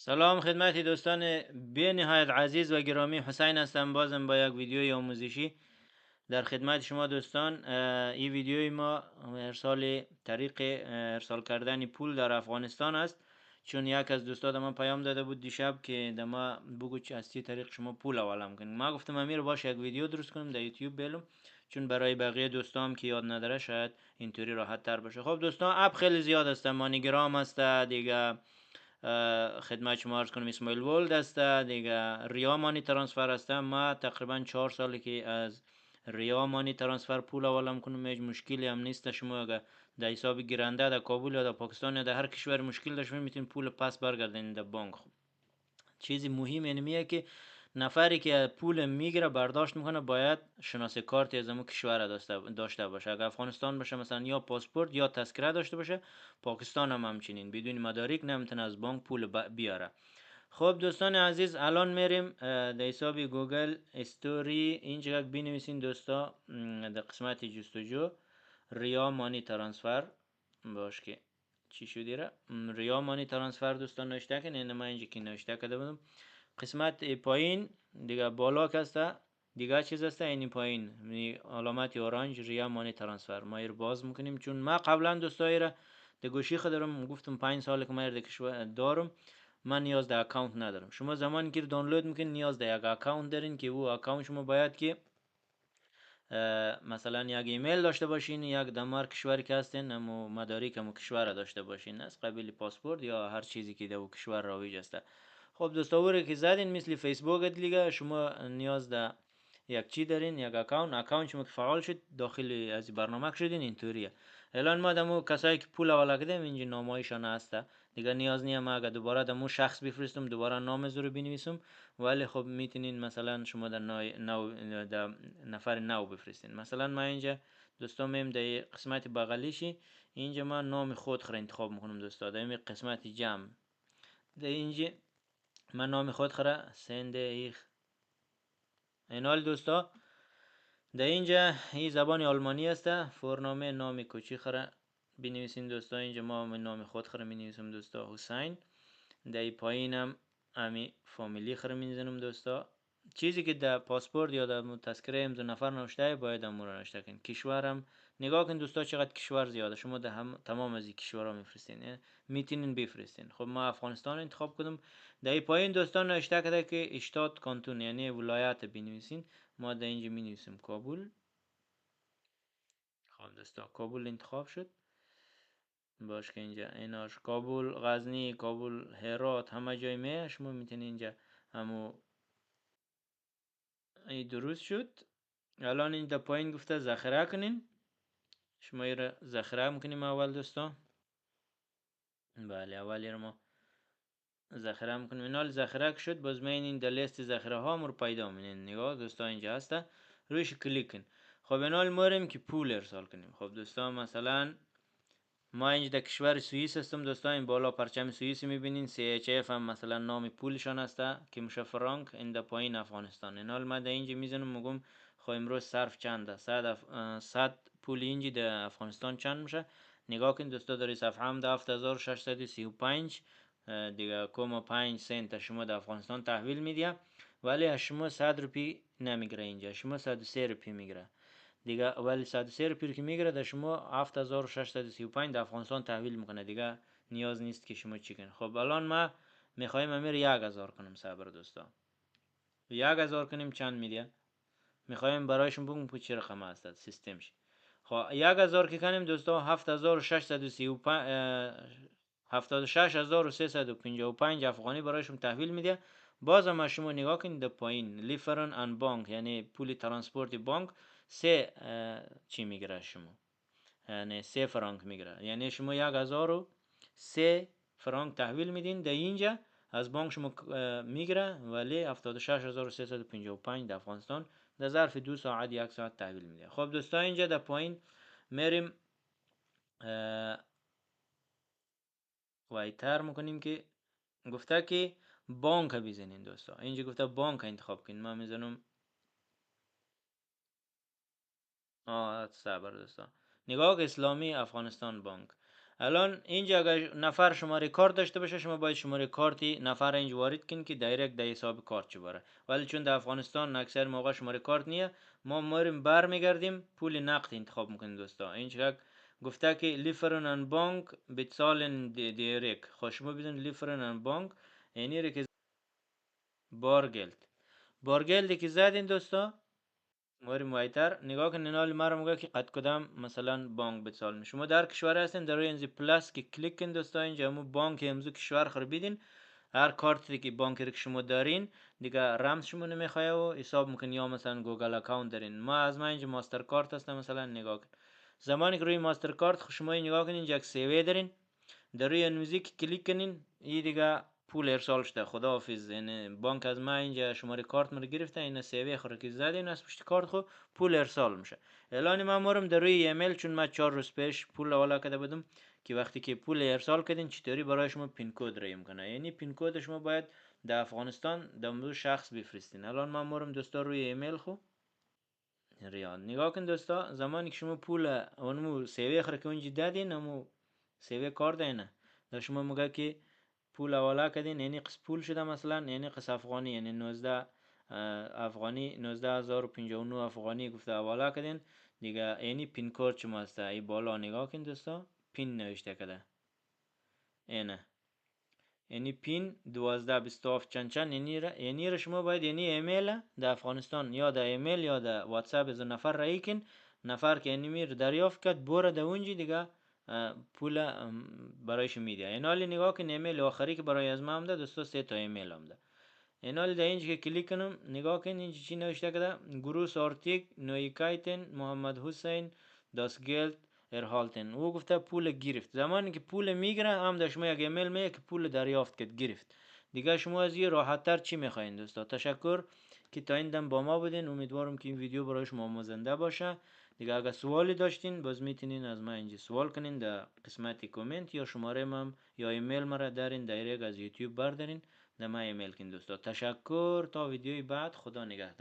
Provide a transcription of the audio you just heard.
سلام خدمت دوستان به نهایت عزیز و گرامی. حسین هستم، بازم با یک ویدیوی آموزشی در خدمت شما دوستان. این ویدیوی ما ارسال طریق ارسال کردن پول در افغانستان است، چون یک از دوستان من پیام داده بود دیشب که دما بگو چه از چه طریق شما پول حواله میکنید. ما گفتم امیر باش یک ویدیو درست کنم در یوتیوب بلم، چون برای بقیه دوستام که یاد نداره شاید اینطوری راحت تر باشه. خب دوستان، اپ خیلی زیاد است، مانیگرام است، دیگه خدمت شما عرض کنم اسماعیل ولد است، دیگه ریا مانی ترانسفر است. ما تقریبا 4 ساله که از ریا مانی ترانسفر پول حواله میکنم، هیچ مشکلی هم نیست. شما اگه در حساب گیرنده در کابل یا در پاکستان یا در هر کشور مشکل داشت میتونید پول پس برگردونید در بانک. خب چیزی مهم اینمیه که نفری که پول میگیره برداشت میکنه باید شناسه کارت از اون کشور داشته باشه. اگر افغانستان باشه مثلا یا پاسپورت یا تذکره داشته باشه. پاکستان هم همچنین بدون مدارک نمیتونه از بانک پول بیاره. خب دوستان عزیز، الان میریم در حساب گوگل استوری اینجا بنویسین دوستا، در قسمت جستجو ریا مانی ترانسفر باش که چی شدی را ریا مانی ترانسفر دوستان نوشته کنین. ما اینجا که نوشته کرده بودم قسمت پایین دیگه بالا کسته دیگه چیز است، این پایین علامت اورانج ریا مانی ترانسفر ما رو باز میکنیم، چون ما قبلا دوستایی را در گوشی خودم گفتم 5 سال که ما در کشور دارم، من نیاز در اکانت ندارم. شما زمانی که دانلود میکنین نیاز در یک اکانت دارین که او اکانت شما باید که مثلا یک ایمیل داشته باشین، یک دمار کشوری که هستین اما مدارک همو کشور داشته باشین، از قبیل پاسپورت یا هر چیزی که در کشور رایج است. خب دوستاوره که زدین مثل فیسبوک دیگه شما نیاز در یک چی دارین، یک اکانت شما که فعال شد داخل از برنامه شدین اینطوریه. الان ما دمو کسایی که پول حواله کردیم اینجا نامایشان هست دیگه، نیاز نیه ما اگه دوباره دمو شخص بفرستم دوباره نام زو رو بنویسم، ولی خب میتونین مثلا شما در در نفر نو بفرستین. مثلا ما اینجا دوستان میم در قسمت بغلیشی اینجا ما نام خود خر انتخاب میکنم دوستا، در این قسمت جمع در اینجا من نام خود خره سنده ایخ اینال دوستا. در اینجا این زبان آلمانی است، فرنامه نام کوچی خره بنویسین دوستا. اینجا ما نام خود خره بنویسم دوستا حسین، در پایینم امی فامیلی خره میزنم دوستا. چیزی که در پاسپورت یا در تذکره امضا نفر نوشته باید امور نوشته کن. کشورم نگاه کن دوستا چقدر کشور زیاده، شما در تمام از این کشورها میفرستین، میتونین بفرستین. خب ما افغانستان انتخاب کردم. در پایین دوستان نوشته کرده که اشتات کانتون یعنی ولایت بنویسین، ما در اینجا مینویسیم کابل. خب دوستا کابل انتخاب شد باش که اینجا ایناش کابل، غزنی، کابل، هرات همه جای می شما میتونین اینجا همو این درست شد. الان این در پایین گفته ذخیره کنین، شما را ذخیره میکنیم اول دوستا. بله اولی رو ما ذخیره میکنیم. اینال ذخیره شد باز ما این در لیست ذخیره ها رو پیدا میکنین. نگاه دوستا اینجا هسته رویش کلیک کن. خب اینال موریم که پول ارسال کنیم. خب دوستا مثلا ما اینجا در کشور سوئیس هستم دوستا، این بالا پرچم سوئیس میبینین CHF هم مثلا نام پولشان هسته که میشه فرانک، این در پایین افغانستان. اینال ما در اینجا میزنم میگم خب امروز صرف چنده، 100 پول اینجا در افغانستان چند میشه. نگاه کن دوستا در صفحه هم ده 7635 دیگه کوما 5 سنت شما در افغانستان تحویل میدیا، ولی شما 100 روپی نمیگیره اینجا، شما 103 روپی میگیره دیگه، ولی 103 روپی که میگیره در شما 7635 در افغانستان تحویل میکنه دیگه، نیاز نیست که شما چی کنید. خب الان ما میخوایم امیر 1000 کنم. صبر دوستا 1000 کنیم چند میده، میخوایم برایشون بگم چه رقم هست سیستمش. خب 1000 که کنیم دوستا 7635 76355 افغانی برایشون تحویل میده. بازم شما نگاه کنید در پایین لیفرن ان بانک یعنی پول ترانسپورت بانک سه چی میگیره شما، یعنی 3 فرانک میگیره، یعنی شما 1003 فرانک تحویل میدین در اینجا از بانک شما میگیره، ولی 76355 در افغانستان در ظرف 2 ساعت 1 ساعت تحویل میده. خب دوستا اینجا در پایین میریم وایتر میکنیم که گفته که بانک بزنین دوستا، اینجا گفته بانک انتخاب کنین. ما میزنم صبر دوستا، نگاه اسلامی افغانستان بانک. الان اینجا اگر نفر شماره کارت داشته باشه، شما باید شماره کارتی نفر اینجا وارد کنین که دایرکت در حساب کارت چه بره. ولی چون در افغانستان اکثر موقع شماره کارت نیه، ما میریم برمیگردیم پول نقد انتخاب میکنیم دوستا. اینجا گفته که لیفرن ان بانک بتسالن دیرک، خب شما بدون لیفرن ان بانک یعنی که بارگلد که زدین دوستا، موریم وایتر نگاه کنین. حال ما رو میگه که قد کدام مثلا بانک بتسالن. شما در کشور هستین، در روی اینجا پلاس که کلیک کن دوستا، اینجا همون بانک امضا کشور خور بیدین. هر کارتی که بانکی که شما دارین دیگه رمز شما نمیخواه و حساب میکن، یا مثلا گوگل اکاونت دارین. ما از من اینجا ماستر کارت هست مثلا. نگاه کن زمانی که روی ماستر کارت شما نگاه کنین اینجا سیوی دارین، در روی موزیک کلیک کنین، این دیگه پول ارسال شده. خداحافظ. یعنی بانک از ما اینجا شماره کارت رو گرفته، این سیوی خور که زدین از پشت کارت خو پول ارسال میشه. الان ما مورم در روی ایمیل، چون ما 4 روز پیش پول حواله کرده بودم که وقتی که پول ارسال کردین چطوری برای شما پین کد ریم کنه. یعنی پین کد شما باید در افغانستان در شخص بفرستین. الان ما مورم دوستا روی ایمیل خو ریال نگاه کن دوستا. زمانی که شما پول اونمو سیوی خور که اونجا دادین، همو سیوی کار دینه در شما میگه که پول حواله کردین، یعنی قسط پول شده مثلا، یعنی قسط افغانی، یعنی 19 افغانی 19059 افغانی گفته حواله کردین دیگه. یعنی پین کد شما هسته. ای بالا نگاه کن دوستا، پین نوشته کده اینه، یعنی پین 1227 چند چند. یعنی را شما باید یعنی ایمیل در افغانستان یا در ایمیل یا در واتساپ از نفر رایی کن. نفر که یعنی میر دریافت کرد بوره در اونجی دیگه پول برایش میده. این حالی نگاه کن ایمیل آخری که برای از ما آمده دوستا 3 تا ایمیل آمده. این حالی در اینجا که کلیک کنم نگاه کن اینجا چی نوشته کده، گروس آرتیک نویکایتن محمد حسین داس گلد ارهالتن. او گفته پول گرفت. زمانی که پول میگیره هم در شما یک ایمیل میگه که پول دریافت کرد، گرفت. دیگه شما از یه راحت تر چی میخواین دوستا. تشکر که تا این دم با ما بودین. امیدوارم که این ویدیو برای شما آموزنده باشه. دیگه اگر سوالی داشتین باز میتونین از ما اینجا سوال کنین در قسمت کامنت، یا شماره من یا ایمیل مرا دارین دایرکت از یوتیوب بردارین در ما ایمیل کن دوستا. تشکر تا ویدیوی بعد. خدا نگهدار.